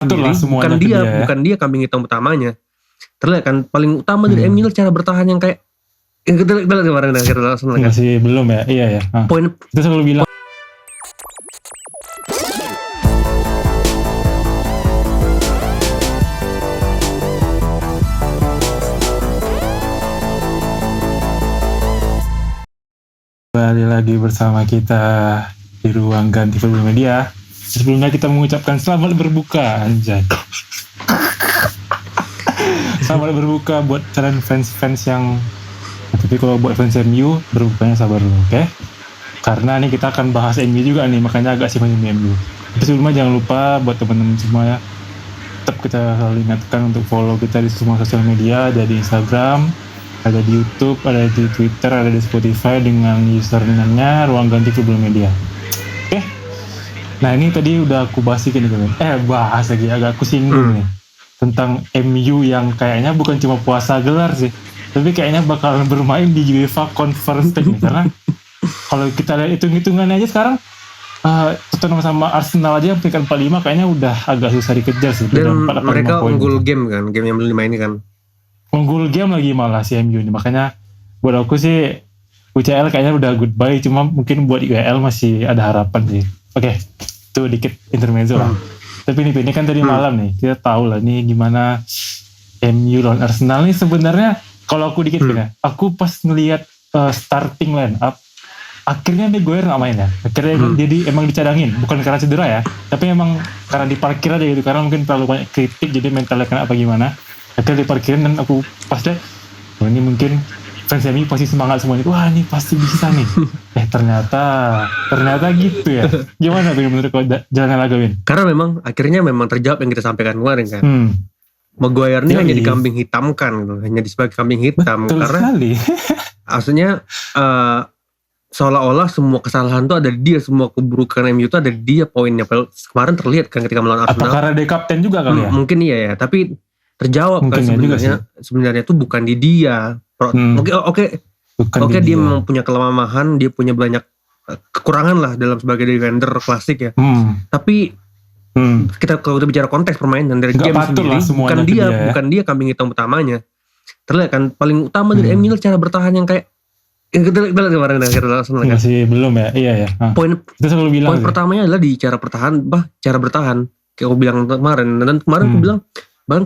sendiri, bukan dia kambing hitam utamanya. Terlihat kan paling utama dari MU cara bertahan yang kayak kita lihat kemarin kita langsung kan. Masih belum ya, iya ya. Poin kita selalu bilang. Kembali lagi bersama kita di ruang ganti Football Media. Sebelumnya kita mengucapkan selamat berbuka, anjay. Selamat berbuka buat kalian fans-fans yang, tapi kalau buat fans MU berbukanya sabar dulu, oke? Karena nih kita akan bahas MU juga nih, makanya agak simpang MU. Tapi sebelumnya jangan lupa buat teman-teman semua ya, tetap kita selalu ingatkan untuk follow kita di semua sosial media, ada di Instagram, ada di YouTube, ada di Twitter, ada di Spotify dengan username-nya Ruang Ganti Football Media. Oke? Nah ini tadi udah aku bahas sedikit nih teman. Bahas lagi, agak aku singgung nih. Tentang MU yang kayaknya bukan cuma puasa gelar sih, tapi kayaknya bakalan bermain di UEFA Conference League nih. Karena kalau kita lihat hitung-hitungannya aja sekarang, Tottenham sama Arsenal aja peringkat 45 kayaknya udah agak susah dikejar sih. Dan mereka unggul game kan, game yang belum dimainin kan. Unggul game lagi malah si MU ini, makanya buat aku sih UCL kayaknya udah goodbye, cuma mungkin buat UCL masih ada harapan sih. Oke, itu dikit intermezzo lah. Tapi ini kan tadi malam nih, kita tahu lah nih gimana MU lawan Arsenal nih sebenarnya. Kalau aku dikit ya, aku pas ngelihat starting line up, akhirnya Maguire nggak main ya. Akhirnya jadi emang dicadangin, bukan karena cedera ya, tapi emang karena diparkir aja gitu, karena mungkin terlalu banyak kritik jadi mentalnya kena apa gimana. Akhirnya diparkirin dan aku pas deh, ini mungkin fans MU pasti semangat semua nih, wah ini pasti bisa nih. Ternyata gitu ya. Gimana tuh menurut kau jalannya laga Win? Karena memang akhirnya terjawab yang kita sampaikan kemarin kan. Maguire ini hanya dikambing hitamkan gitu, hanya sebagai kambing hitam. Betul karena sekali. Maksudnya seolah-olah semua kesalahan tuh ada di dia, semua keburukan MU tuh ada di dia poinnya. Kemarin terlihat kan ketika melawan Arsenal. Apa karena dia kapten juga kali ya? Mungkin iya ya, tapi terjawab kan sebenarnya tuh bukan di dia. Oke, dia memang punya kelemahan, dia punya banyak kekurangan lah dalam sebagai defender klasik ya. Tapi kalau kita bicara konteks permainan dari game sendiri, bukan dia kambing hitam utamanya. Terlihat kan paling utama dari MU cara bertahan yang kayak kita lihat kemarin kita langsung kan. Masih belum ya, iya ya. Poin pertamanya adalah di cara bertahan. Kayak aku bilang kemarin, dan kemarin aku bilang bahkan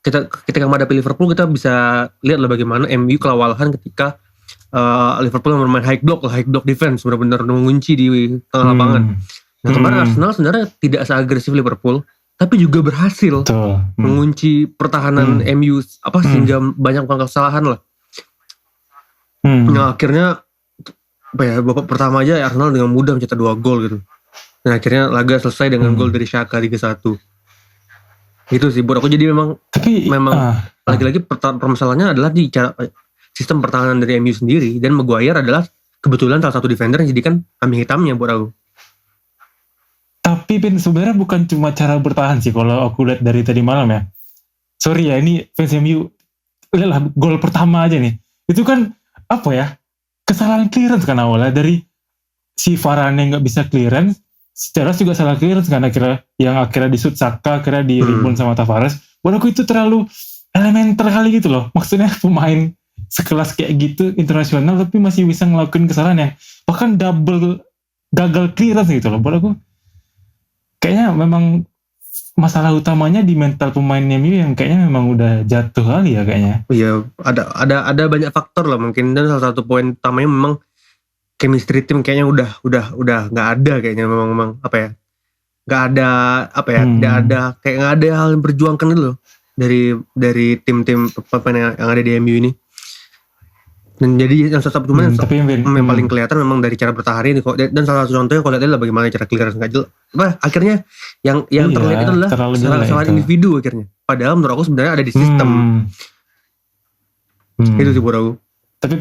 ketika menghadapi Liverpool kita bisa lihat lah bagaimana MU kelewalahan ketika Liverpool bermain high block defense, benar-benar mengunci di tengah lapangan. Nah kemarin Arsenal sebenarnya tidak seagresif Liverpool, tapi juga berhasil mengunci pertahanan MU sehingga banyak kesalahan lah. Nah akhirnya babak pertama aja Arsenal dengan mudah mencetak 2 gol gitu. Dan akhirnya laga selesai dengan gol dari Xhaka 3-1. Itu sih buat aku, jadi memang lagi-lagi permasalahannya adalah di cara sistem pertahanan dari MU sendiri, dan Maguire adalah kebetulan salah satu defender yang jadikan kambing hitamnya buat aku. Tapi sebenarnya bukan cuma cara bertahan sih kalau aku lihat dari tadi malam ya. Sorry ya, ini fans MU lihatlah gol pertama aja nih. Itu kan apa ya? Kesalahan clearance kan awalnya dari si Varane nggak bisa clearance. Secara juga salah clearance kan akhirnya di shoot Saka, akhirnya di rebound sama Tavares. Buat aku itu terlalu elementer kali gitu loh. Maksudnya pemain sekelas kayak gitu internasional tapi masih bisa ngelakuin kesalahan yang bahkan gagal clearance gitu loh. Buat aku kayaknya memang masalah utamanya di mental pemain MU yang kayaknya memang udah jatuh kali ya kayaknya. Iya, ada banyak faktor lah mungkin, dan salah satu poin utamanya memang chemistry tim kayaknya udah nggak ada kayaknya, memang nggak ada hal yang berjuangkan itu loh dari tim-tim pemain yang ada di MU ini. Dan jadi yang salah satu yang paling kelihatan memang dari cara bertahan ini, dan salah satu contohnya kalau lihat adalah bagaimana cara clearance nggak jelas. Akhirnya yang terlihat itu adalah kesalahan individu akhirnya. Padahal menurut aku sebenarnya ada di sistem. Itu sih buat aku. Tapi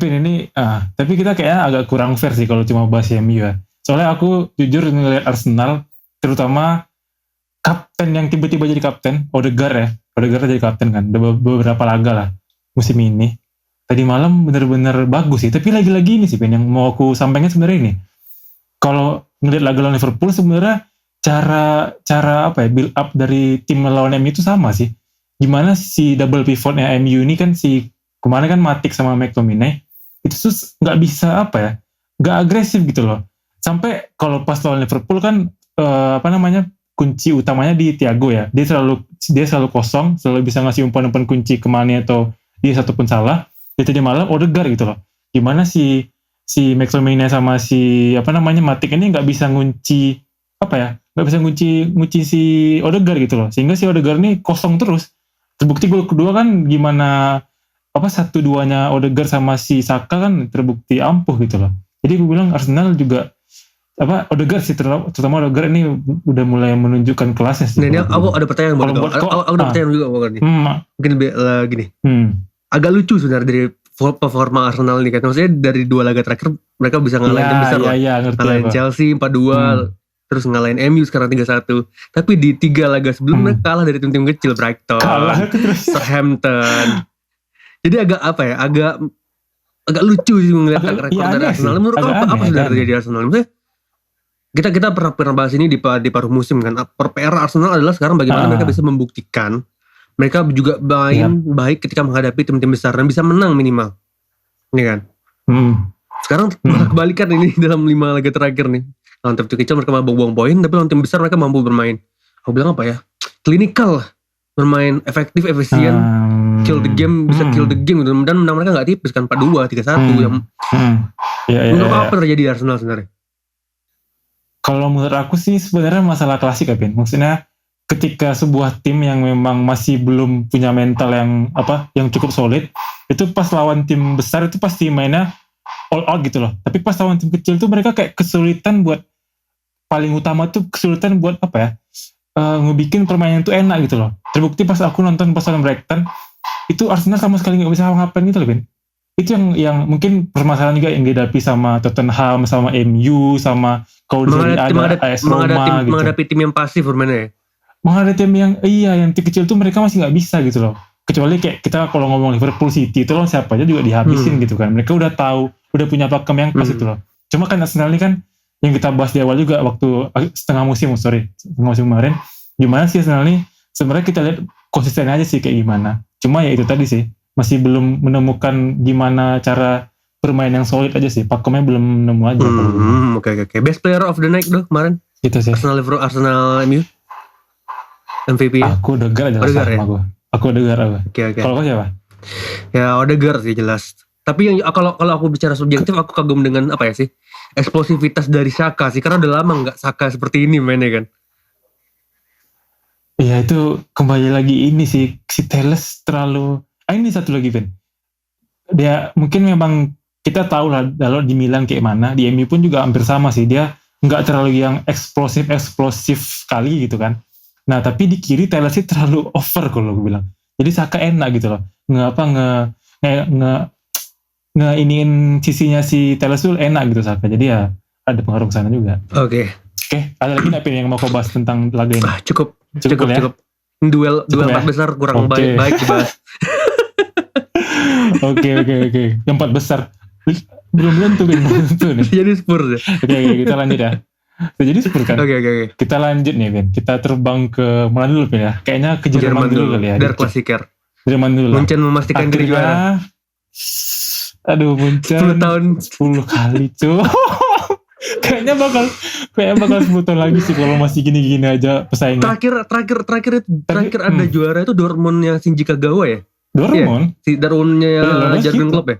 tapi kita kayaknya agak kurang fair sih kalau cuma bahas MU ya. Soalnya aku jujur ngelihat Arsenal, terutama kapten yang tiba-tiba jadi kapten, Odegaard jadi kapten kan, beberapa laga lah musim ini. Tadi malam benar-benar bagus sih, tapi lagi-lagi ini sih yang mau aku sampaikan sebenarnya ini. Kalau ngelihat laga lawan Liverpool sebenarnya cara apa ya, build up dari tim lawan MU itu sama sih. Gimana si double pivotnya MU ini kan, si kemarin kan Matic sama McTominay itu tuh nggak bisa apa ya, nggak agresif gitu loh. Sampai kalau pas lawan Liverpool kan kunci utamanya di Thiago ya, dia selalu kosong, selalu bisa ngasih umpan-umpan kunci ke Mane atau dia satu pun salah. Itu tadi malam Odegaard gitu loh. Gimana si McTominay sama si Matic ini nggak bisa ngunci nggak bisa ngunci si Odegaard gitu loh, sehingga si Odegaard ini kosong terus. Terbukti gol kedua kan gimana 1-2-nya Odegaard sama si Saka kan terbukti ampuh gitu loh. Jadi gue bilang Arsenal juga Odegaard sih, terutama Odegaard ini udah mulai menunjukkan kelasnya sih. Nah, aku ada pertanyaan buat aku ada pertanyaan juga buat nih. Mungkin gini. Agak lucu sebenarnya dari performa Arsenal ini kan. Maksudnya dari 2 laga terakhir mereka bisa ngalahin tim besar lah. Ngalahin Chelsea 4-2, terus ngalahin MU sekarang 3-1. Tapi di 3 laga sebelumnya kalah dari tim-tim kecil, Brighton, Southampton. Jadi agak lucu sih ngeliat rekor dari Arsenal. Menurut apa sudah terjadi di Arsenal? Maksudnya kita pernah bahas ini di paruh musim kan. PR Arsenal adalah sekarang bagaimana mereka bisa membuktikan mereka juga main baik ketika menghadapi tim-tim besar dan bisa menang minimal. Ini kan. Sekarang malah kebalikan ini dalam 5 laga terakhir nih. Lawan tim kecil mereka mau buang poin, tapi lawan tim besar mereka mampu bermain. Aku bilang klinikal lah. Bermain efektif, efisien, kill the game, bisa kill the game gitu. Dan menang mereka gak tipis kan, 4-2, 3-1. Menurut apa terjadi di Arsenal sebenarnya? Kalau menurut aku sih sebenarnya masalah klasik ya, Ben. Maksudnya ketika sebuah tim yang memang masih belum punya mental yang cukup solid, itu pas lawan tim besar itu pasti mainnya all out gitu loh. Tapi pas lawan tim kecil tuh mereka kayak kesulitan buat, paling utama tuh kesulitan buat ngebikin permainan tuh enak gitu loh. Terbukti pas aku nonton pas lawan Brighton, itu Arsenal sama sekali gak bisa ngapain gitu loh, Ben. Itu yang mungkin permasalahan juga yang dihadapi sama Tottenham, sama MU, sama kalau dari AS Roma gitu. Menghadapi tim yang pasif bermainnya ya? Menghadapi tim yang tim kecil tuh mereka masih gak bisa gitu loh. Kecuali kayak kita kalau ngomong Liverpool City itu loh, siapa aja juga dihabisin gitu kan. Mereka udah tahu, udah punya pakem yang pas itu loh. Cuma kan Arsenal ini kan yang kita bahas di awal juga waktu setengah musim kemarin, gimana sih Arsenal ini sebenarnya kita lihat konsisten aja sih kayak gimana. Cuma ya itu tadi sih, masih belum menemukan gimana cara bermain yang solid aja sih. Pakemnya belum nemu aja. Oke. Best player of the night dong kemarin. Gitu sih. Arsenal MU. MVP ya? Aku Odegaard jelas sama gue. Aku Odegaard. Oke. Kalau kau siapa? Ya Odegaard sih jelas. Tapi yang kalau aku bicara subjektif, aku kagum dengan eksplosivitas dari Saka sih. Karena udah lama nggak Saka seperti ini mainnya kan. Iya, itu kembali lagi ini sih, si Telles terlalu. Ini satu lagi Ben. Dia mungkin memang kita tahu lah kalau di Milan kayak mana, di MU pun juga hampir sama sih. Dia nggak terlalu yang eksplosif sekali gitu kan. Nah tapi di kiri Telles sih terlalu over kalau gue bilang. Jadi Saka enak gitu loh. Iniin sisinya si Telles tuh enak gitu Saka. Jadi ya ada pengaruh kesana juga. Oke, ada lagi nggak yang mau kau bahas tentang laga ini? Cukup. Duel ya? 4 besar kurang baik dibahas. Oke. Yang 4 besar. Belum tentu nih. Jadi Spurs ya. Oke, kita lanjut ya. Jadi Spurs kan. Oke. Kita lanjut nih Ben. Kita terbang ke mana dulu Ben ya? Kayaknya ke Jerman dulu kali ya. Der Klassiker. Jerman dulu lah. Munchen memastikan diri juara. Aduh, Munchen 10 tahun 10 kali cuy. Kayaknya bakal 10 tahun lagi sih kalau masih gini-gini aja pesaingnya. Terakhir ada juara itu Dortmund yang Shinji Kagawa ya? Dortmund? Si Dortmundnya Jurgen Klopp ya?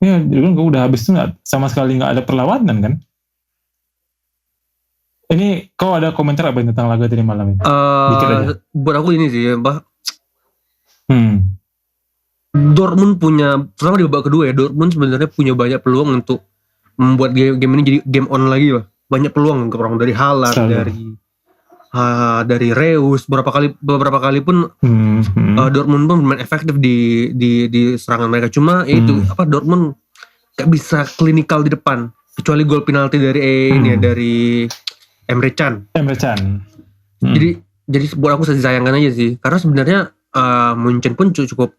Ya, Jurgen Klopp udah habis tuh sama sekali gak ada perlawanan kan? Ini kau ada komentar apa tentang laga tadi malam ini? Dikit aja. Buat aku ini sih Mbak. Dortmund punya, terutama di babak kedua ya, Dortmund sebenarnya punya banyak peluang untuk membuat game ini jadi game on lagi lah. Banyak peluang dari Haaland, dari Reus, beberapa kali pun Dortmund pun bermain efektif di serangan mereka. Cuma itu Dortmund gak bisa klinikal di depan, kecuali gol penalti dari dari Emre Can. Jadi buat aku sayangkan aja sih, karena sebenarnya Munchen pun cukup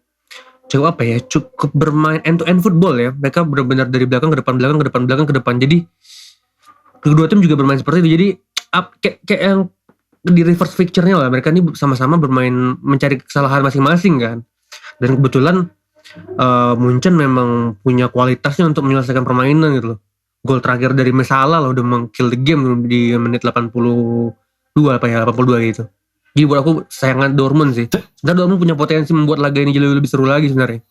bermain end to end football ya. Mereka benar-benar dari belakang ke depan. Jadi kedua tim juga bermain seperti itu. Jadi kayak yang di reverse fixture-nya lah, mereka ini sama-sama bermain mencari kesalahan masing-masing kan. Dan kebetulan Munchen memang punya kualitasnya untuk menyelesaikan permainan gitu loh. Gol terakhir dari Mesala lah udah meng-kill the game di menit 82 gitu. Jadi buat aku sayangan Dortmund sih. Sebenarnya Dortmund punya potensi membuat laga ini jauh lebih seru lagi sebenarnya.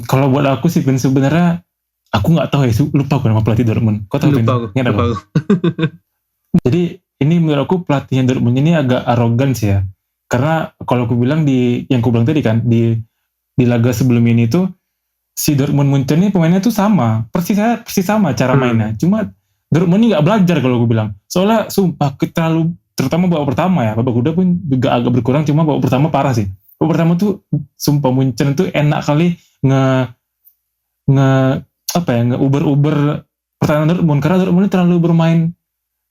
Kalau buat aku sih Ben, sebenarnya aku nggak tahu ya, lupa aku nama pelatih Dortmund. Kau tahu lupa aku. Jadi ini menurut aku pelatihnya Dortmund ini agak arogan sih ya. Karena kalau aku bilang yang aku bilang tadi kan di laga sebelum ini tuh si Dortmund Munchen ini pemainnya tuh sama, persis sama cara mainnya. Cuma Dortmund ini nggak belajar kalau aku bilang. Soalnya sumpah terutama babak pertama ya, babak kedua pun juga agak berkurang, cuma babak pertama parah sih. Babak pertama tuh sumpah Munchen tuh enak kali nge-uber pertahanan Dortmund, karena Dortmund ini terlalu bermain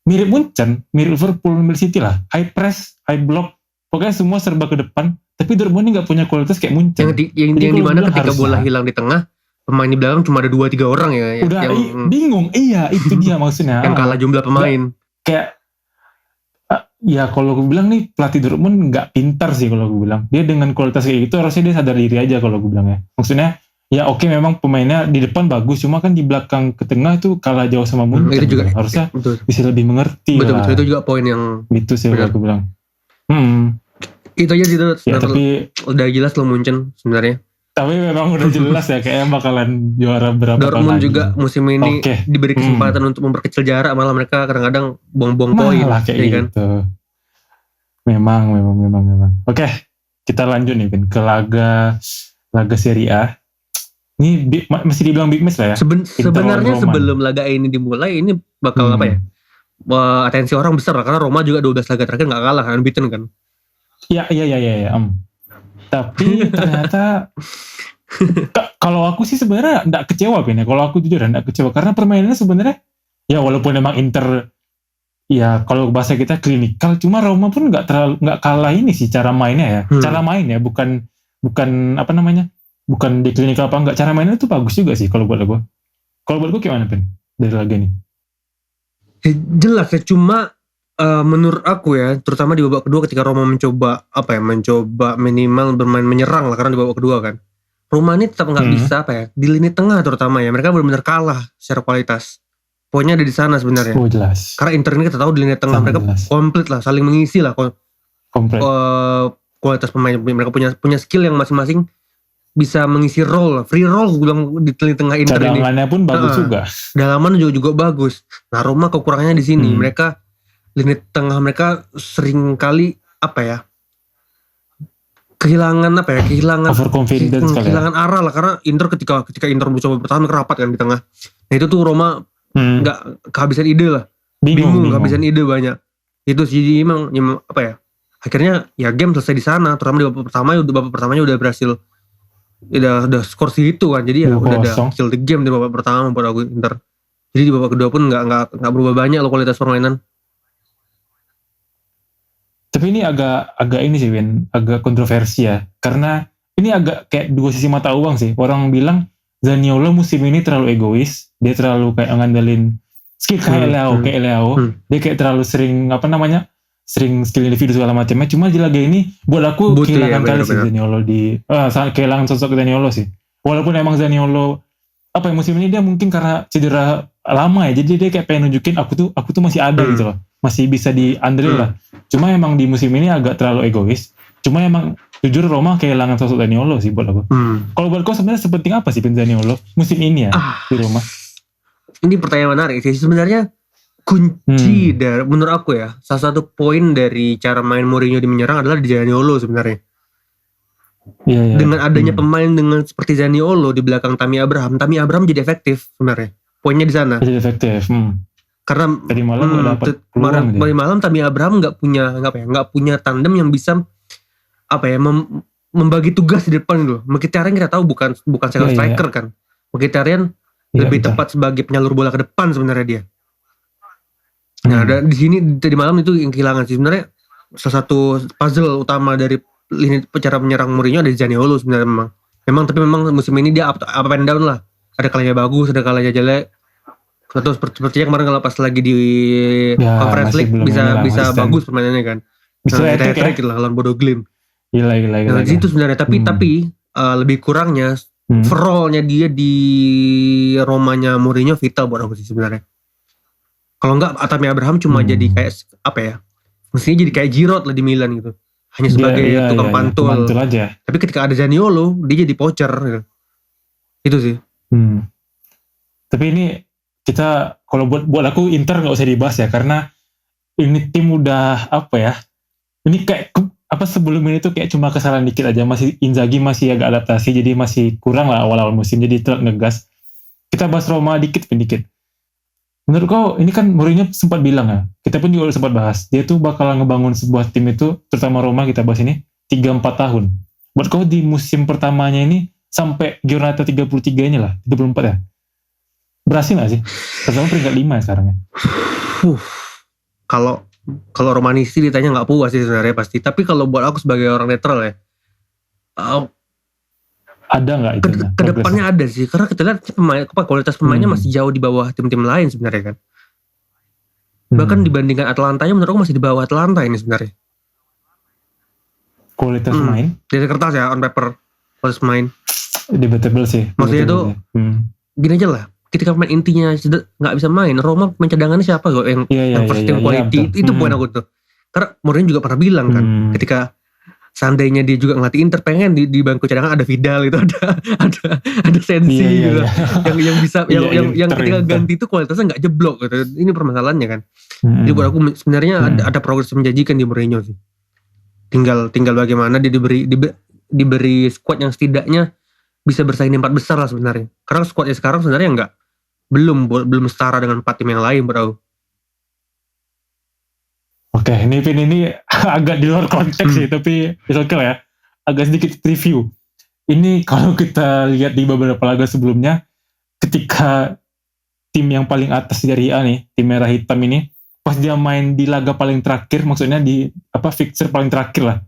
mirip Munchen, mirip Liverpool, mirip City lah, high press, high block, pokoknya semua serba ke depan. Tapi Dortmund ini nggak punya kualitas kayak Munchen. Yang dimana ketika bola hilang di tengah, pemain di belakang cuma ada 2-3 orang ya. Udah bingung, iya itu dia maksudnya. Yang kalah jumlah pemain. Kayak ya kalau aku bilang nih pelatih Dortmund nggak pintar sih kalau aku bilang. Dia dengan kualitas kayak gitu harusnya dia sadar diri aja kalau aku bilang ya. Maksudnya ya oke, memang pemainnya di depan bagus, cuma kan di belakang ke tengah itu kalah jauh sama Munchen. Itu juga harusnya bisa lebih mengerti. Betul, itu juga poin yang gitu sih kalau aku bilang. Itu aja gitu. Ya, tapi udah jelas lo Munchen sebenarnya. Tapi memang udah jelas ya kayaknya bakalan juara berapa tahun lagi. Dortmund juga musim ini diberi kesempatan untuk memperkecil jarak, malah mereka kadang-kadang buang-buang poin kayak ya kan? Gitu. Memang. Oke, kita lanjut nih Ben ke laga Serie A. Ini masih dibilang big match lah ya. Sebenarnya sebelum laga ini dimulai, ini bakal apa ya? Atensi orang besar lah, karena Roma juga 12 laga terakhir nggak kalah, unbeaten kan. Iya. Tapi ternyata kalau aku sih sebenarnya nggak kecewa Ben ya. Kalau aku jujur nggak kecewa karena permainannya sebenarnya ya walaupun emang Inter ya kalau bahasa kita klinikal, cuma Roma pun nggak kalah ini sih cara mainnya ya. Cara mainnya bukan apa namanya? Bukan di klinikal apa enggak, cara mainnya tuh bagus juga sih kalau buat aku. Kalau buat aku gimana Ben dari laga ini? Jelas ya, cuma menurut aku ya, terutama di babak kedua ketika Roma mencoba minimal bermain menyerang lah, karena di babak kedua kan Roma ini tetap nggak bisa di lini tengah terutama ya, mereka benar-benar kalah secara kualitas. Poinnya ada di sana sebenarnya. Jelas. Karena Inter ini kita tahu di lini tengah mereka komplit lah, saling mengisi lah kualitas pemain. Mereka punya skill yang masing-masing bisa mengisi role, free role gue bilang di lini tengah Inter ini. Cadangannya pun bagus juga. Dalaman juga bagus. Nah Roma kekurangannya di sini, mereka lini tengah mereka sering kali kehilangan overconfidence, kehilangan arah lah, karena Inter ketika Inter mencoba bertahan kerapat kan di tengah. Nah itu tuh Roma nggak kehabisan ide lah, bingung kehabisan ide banyak. Itu sih emang akhirnya ya game selesai di sana, terutama di babak pertamanya udah berhasil, udah skor segitu kan, jadi ya udah ada kill the game di babak pertama buat aku Inter. Jadi di babak kedua pun nggak berubah banyak loh kualitas permainan. Tapi ini agak ini sih Ben, agak kontroversi ya, karena ini agak kayak dua sisi mata uang sih. Orang bilang Zaniolo musim ini terlalu egois, dia terlalu kayak ngandelin skill kayak Leao, dia kayak terlalu sering skill individu segala macamnya. Cuma di laga ini buat aku kehilangan kali sih Zaniolo kehilangan sosok Zaniolo sih. Walaupun emang Zaniolo musim ini dia mungkin karena cedera lama ya, jadi dia kayak pengen nunjukin aku tuh masih ada gitu loh, masih bisa diandelin lah. Cuma emang di musim ini agak terlalu egois. Cuma emang jujur Roma kehilangan sosok Zaniolo sih buat aku. Kalau buat kau sebenarnya sepenting apa sih Zaniolo musim ini ya di Roma? Ini pertanyaan menarik sih sebenarnya. Kunci dari menurut aku ya, salah satu poin dari cara main Mourinho di menyerang adalah di Zaniolo sebenarnya. Dengan adanya pemain dengan seperti Zaniolo di belakang Tammy Abraham jadi efektif sebenarnya. Poinnya di sana. Jadi efektif. Karena tadi malam malam Tammy Abraham nggak punya tandem yang bisa membagi tugas di depan gitu. Mkhitaryan kita tahu bukan second striker kan. Mkhitaryan lebih tepat sebagai penyalur bola ke depan sebenarnya dia. Nah, di sini tadi malam itu yang kehilangan sih sebenarnya. Salah satu puzzle utama dari lini cara menyerang Mourinho ada di Zaniolo sebenarnya memang. Tapi memang musim ini dia up and down lah. Ada kalanya bagus, ada kalanya jelek. Atau sepertinya kemarin kalau pas lagi di Conference masih League belum bisa inilah, bisa konsisten. bagus permainannya kan. Bisa Kita hat-trick ya. hat-trick lah lawan Bodo Glimt. Gila. Nah, di situ sebenarnya tapi lebih kurangnya overall-nya dia di Romanya Mourinho vital buat aku sih sebenarnya. Kalau enggak Tammy Abraham cuma jadi kayak apa ya? Mestinya jadi kayak Giroud lah di Milan gitu. Hanya sebagai tukang pantul. Pantul aja. Tapi ketika ada Zaniolo, dia jadi poacher gitu. Itu sih. Tapi ini kita kalau buat aku Inter nggak usah dibahas ya, karena ini tim udah apa ya? Ini kayak apa sebelum ini tuh kayak cuma kesalahan dikit aja, masih Inzaghi masih agak adaptasi, jadi masih kurang lah awal-awal musim, jadi telat ngegas. Kita bahas Roma dikit. Menurut kau ini kan Mourinho sempat bilang ya, kita pun juga sempat bahas, dia tuh bakal ngebangun sebuah tim itu, terutama Roma kita bahas ini 3-4 tahun. Buat kau di musim pertamanya ini sampai Giornata 33 ini lah, 34 ya. Berhasil gak sih? Pertama peringkat 5 ya sekarang ya. Kalau Romanisti ditanya nggak puas sih sebenarnya pasti. Tapi kalau buat aku sebagai orang netral ya, ada nggak itu? Kedepannya ada sih, karena kita lihat kualitas pemainnya masih jauh di bawah tim-tim lain sebenarnya kan. Bahkan dibandingkan Atalanta-nya menurut aku masih di bawah Atalanta ini sebenarnya. Kualitas pemain? Dari kertas ya, on paper kualitas pemain. Debatable sih. Maksudnya itu gini aja lah. Ketika pemain intinya nggak bisa main, Roma pemain cadangannya siapa kok yang first team quality itu poin aku tuh. Karena Mourinho juga pernah bilang kan, ketika seandainya dia juga ngelatih Inter, pengen di bangku cadangan ada Vidal gitu, ada Sensi gitu, yang bisa yang ketika ganti itu kualitasnya nggak jeblok gitu. Ini permasalahannya kan. Jadi buat aku sebenarnya ada progres menjanjikan di Mourinho sih. Tinggal bagaimana dia diberi squad yang setidaknya bisa bersaing di 4 besar lah sebenarnya. Karena squadnya sekarang sebenarnya belum setara dengan 4 tim yang lain, bro. Oke, ini agak di luar konteks sih, tapi it's okay lah ya. Agak sedikit review. Ini kalau kita lihat di beberapa laga sebelumnya, ketika tim yang paling atas dari A nih, tim merah hitam ini, pas dia main di laga paling terakhir, maksudnya di fixture paling terakhir lah.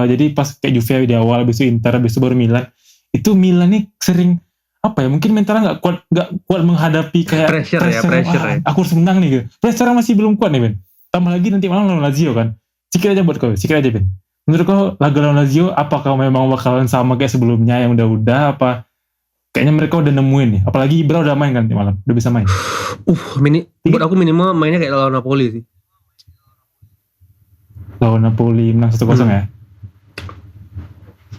Jadi pas kayak Juve di awal, habis itu Inter, habis itu baru Milan. Itu Milan nih sering mungkin mentalnya nggak kuat menghadapi kayak pressure ya. Aku harus menang nih gitu. Pressure masih belum kuat nih Ben. Tambah lagi nanti malam lawan Lazio kan. Sikit aja Ben. Menurut kau laga lawan Lazio apakah memang bakalan sama kayak sebelumnya yang udah apa? Kayaknya mereka udah nemuin nih. Apalagi Ibra udah main kan nanti malam, udah bisa main. Buat aku minimal mainnya kayak lawan Napoli sih. Lawan Napoli menang 1-0 ya.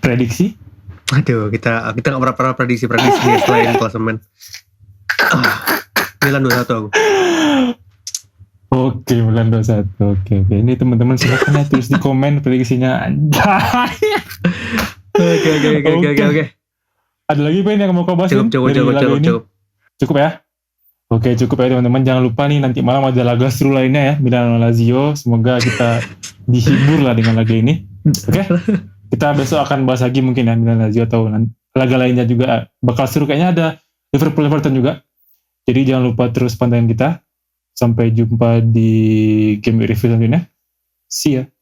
Prediksi? Aduh, kita nggak pernah prediksi selain klasemen. Milan 2-1 aku. Oke, Milan 2-1. Oke. Ini teman-teman silakan ya tulis di komen prediksinya. Oke. Ada lagi Ben yang mau kau bahas? Cukup ya? Oke, cukup ya teman-teman. Jangan lupa nih nanti malam ada laga seru lainnya ya, Milan Lazio. Semoga kita dihibur lah dengan laga ini. Oke? Kita besok akan bahas lagi mungkin ya Milan Lazio atau laga lainnya juga bakal seru, kayaknya ada Liverpool Everton juga. Jadi jangan lupa terus pantengin kita. Sampai jumpa di game review selanjutnya. See ya.